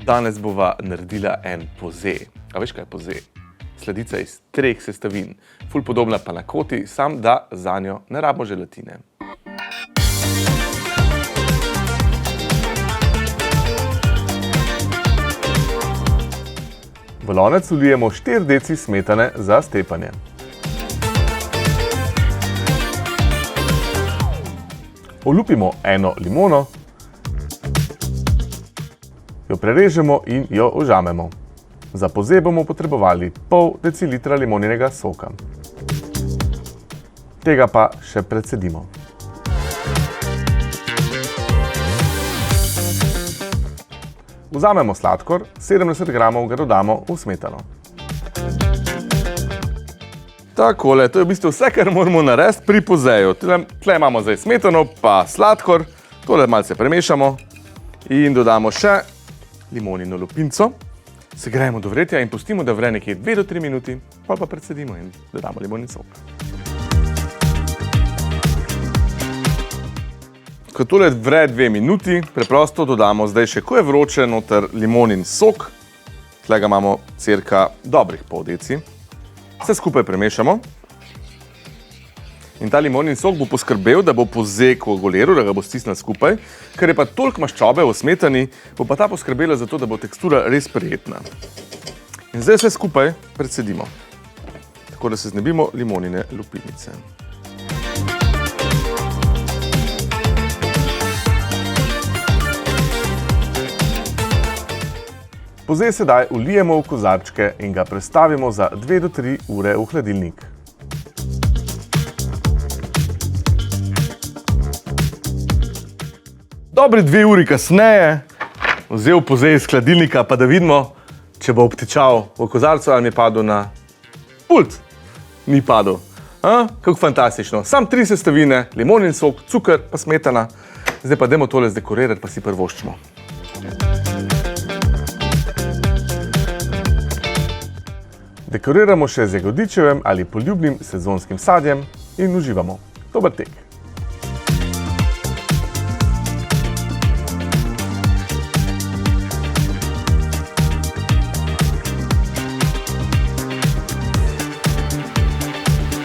Danes bova naredila en pozé. A veš, kaj je pozé? Sladica iz 3 sestavin, ful podobna panna cotti, sam da zanjo ne rabimo želatine. V lonec vlijemo 4 deci smetane za stepanje. Olupimo eno limono, jo prerežemo in jo ožamemo. Za pozé bomo potrebovali pol decilitra limoninega soka. Tega pa še precedimo. Vzamemo sladkor, 70 gramov ga dodamo v smetano. Takole, to je v bistvu vse, kar moramo narediti pri pozéju. Tle imamo zdaj smetano pa sladkor, tole malce premešamo in dodamo še limonino lupinco. Segrejemo do vretja in pustimo, da vre nekje 2 do 3 minuti, potem pa precedimo in dodamo limonin sok. Ko tole vre 2 minuti, preprosto dodamo zdaj še, ko je vroče, noter limonin sok. Tle ga imamo cirka dobrih pol deci. Vse skupaj premešamo. In ta limonin sok bo poskrbel, da bo pozé koaguliral, da ga bo stisnil skupaj. Ker je pa toliko maščobe v smetani, bo pa ta poskrbela za to, da bo tekstura res prijetna. In zdaj vse skupaj precedimo. Tako da se znebimo limonine lupinice. Pozé sedaj vlijemo v kozarčke in ga prestavimo za 2 do 3 ure v hladilnik. Dobri 2 uri kasneje vzel pozé iz hladilnika, pa da vidimo, če bo obtičal v kozarcu ali mi je padel na pult. Ni padel. Kako fantastično. Sam 3 sestavine, limonin sok, cukor pa smetana. Zdaj pa dajmo tole zdekorirati, pa si privoščimo. Dekoriramo še z jagodičevim ali poljubnim sezonskim sadjem in uživamo. Dober tek!